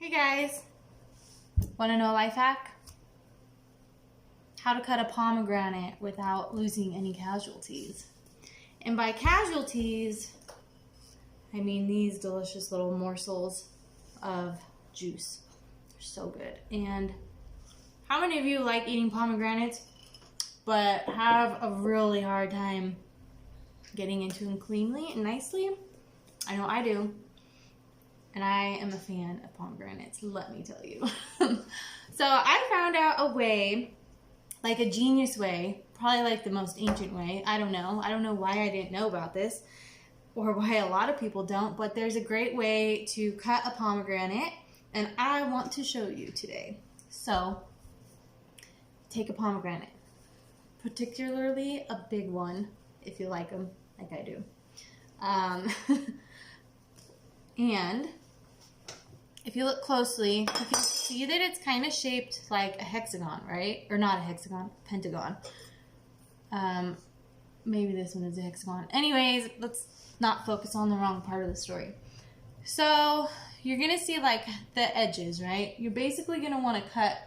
Hey guys, want to know a life hack? How to cut a pomegranate without losing any casualties. And by casualties, I mean these delicious little morsels of juice. They're so good. And how many of you like eating pomegranates but have a really hard time getting into them cleanly and nicely? I know I do. And I am a fan of pomegranates, let me tell you. So I found out a way, like a genius way, probably like the most ancient way. I don't know why I didn't know about this, or why a lot of people don't, but there's a great way to cut a pomegranate, and I want to show you today. So, take a pomegranate, particularly a big one, if you like them, like I do. And if you look closely, you can see that it's kind of shaped like a hexagon, right? Or not a hexagon, pentagon. Maybe this one is a hexagon. Anyways, let's not focus on the wrong part of the story. So you're going to see like the edges, right? You're basically going to want to cut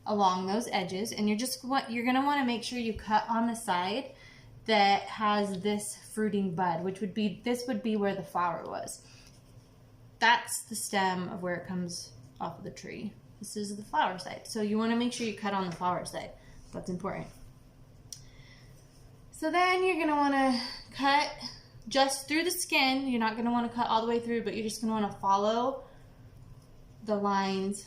along those edges, and you're going to want to make sure you cut on the side that has this fruiting bud, which would be, this would be where the flower was. That's the stem of where it comes off of the tree. This is the flower side. So you want to make sure you cut on the flower side. That's important. So then you're going to want to cut just through the skin. You're not going to want to cut all the way through, but you're just going to want to follow the lines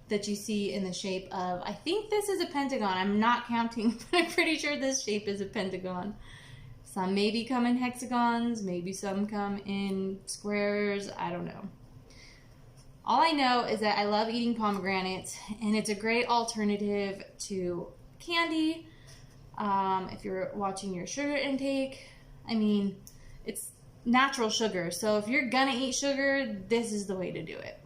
that you see in the shape of, I think this is a pentagon. I'm not counting, but I'm pretty sure this shape is a pentagon. Some maybe come in hexagons, maybe some come in squares, I don't know. All I know is that I love eating pomegranates, and it's a great alternative to candy. If you're watching your sugar intake, I mean, it's natural sugar. So if you're gonna eat sugar, this is the way to do it.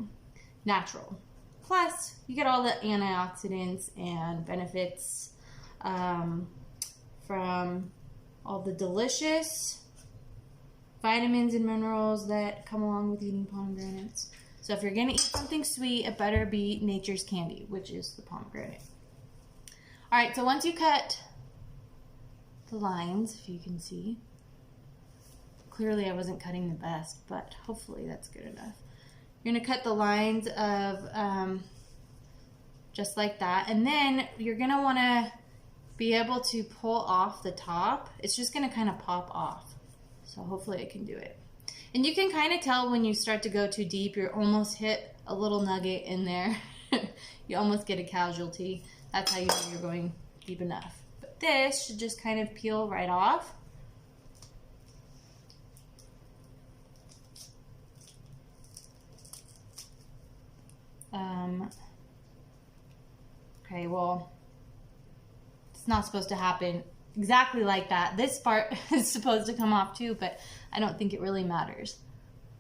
Natural. Plus, you get all the antioxidants and benefits from all the delicious vitamins and minerals that come along with eating pomegranates. So if you're going to eat something sweet, it better be nature's candy, which is the pomegranate. Alright, so once you cut the lines, if you can see, clearly I wasn't cutting the best, but hopefully that's good enough. You're going to cut the lines of just like that, and then you're going to want to be able to pull off the top. It's just going to kind of pop off. So hopefully I can do it. And you can kind of tell when you start to go too deep, you almost hit a little nugget in there. You almost get a casualty. That's how you know you're going deep enough. But this should just kind of peel right off. Okay, well, it's not supposed to happen exactly like that. This part is supposed to come off too, but I don't think it really matters.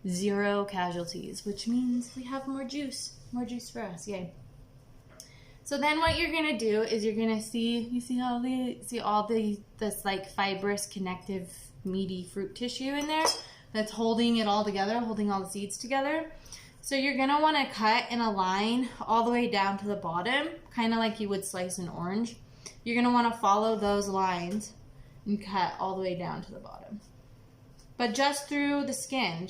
0 casualties, which means we have more juice for us. Yay. So then what you're gonna do is you're gonna see all this like fibrous, connective, meaty fruit tissue in there that's holding it all together, holding all the seeds together. So you're gonna want to cut in a line all the way down to the bottom, kind of like you would slice an orange. You're going to want to follow those lines and cut all the way down to the bottom. But just through the skin.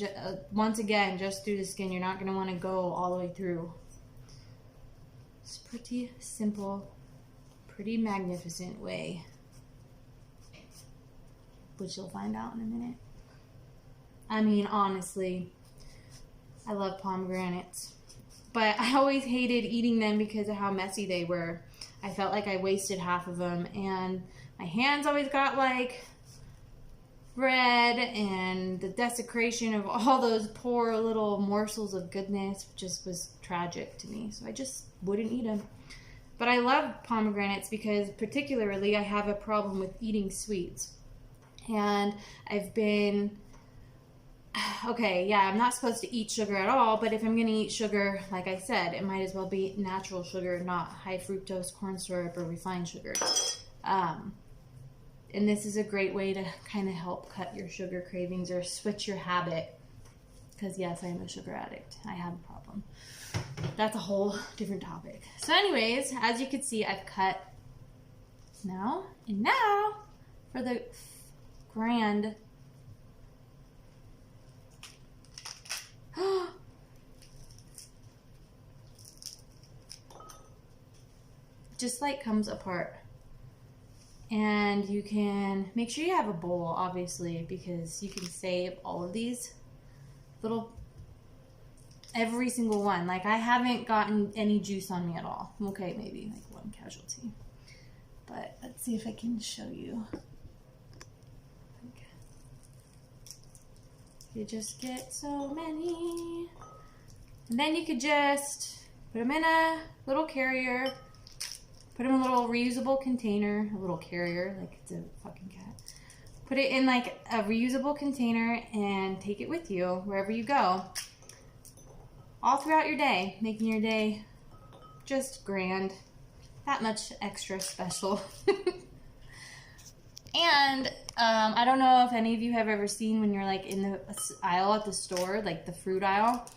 Once again, just through the skin. You're not going to want to go all the way through. It's a pretty simple, pretty magnificent way, which you'll find out in a minute. I mean, honestly, I love pomegranates. But I always hated eating them because of how messy they were. I felt like I wasted half of them, and my hands always got like red, and the desecration of all those poor little morsels of goodness just was tragic to me. So I just wouldn't eat them. But I love pomegranates because particularly I have a problem with eating sweets. And I've been... Okay, yeah, I'm not supposed to eat sugar at all, but if I'm going to eat sugar, like I said, it might as well be natural sugar, not high fructose corn syrup or refined sugar. And this is a great way to kind of help cut your sugar cravings or switch your habit. Because yes, I am a sugar addict. I have a problem. that's a whole different topic. So anyways, as you can see, I've cut now. And now for the grand. Just like comes apart. And you can make sure you have a bowl, obviously, because you can save all of these little, every single one. Like, I haven't gotten any juice on me at all. Okay, maybe like one casualty. But let's see if I can show you. You just get so many. And then you could just put them in a little carrier. Put them in a little reusable container. A little carrier, like it's a fucking cat. Put it in like a reusable container and take it with you wherever you go. All throughout your day. Making your day just grand. That much extra special. And I don't know if any of you have ever seen when you're like in the aisle at the store, like the fruit aisle.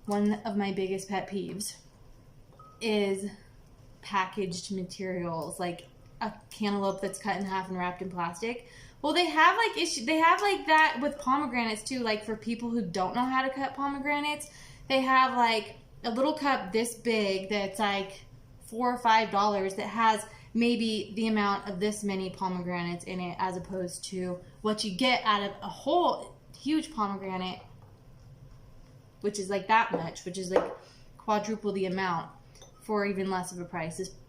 One of my biggest pet peeves is packaged materials, like a cantaloupe that's cut in half and wrapped in plastic. Well, they have like that with pomegranates too. Like for people who don't know how to cut pomegranates, they have like a little cup this big that's like $4 or $5 that has maybe the amount of this many pomegranates in it, as opposed to what you get out of a whole huge pomegranate, which is like that much, which is like quadruple the amount for even less of a price. This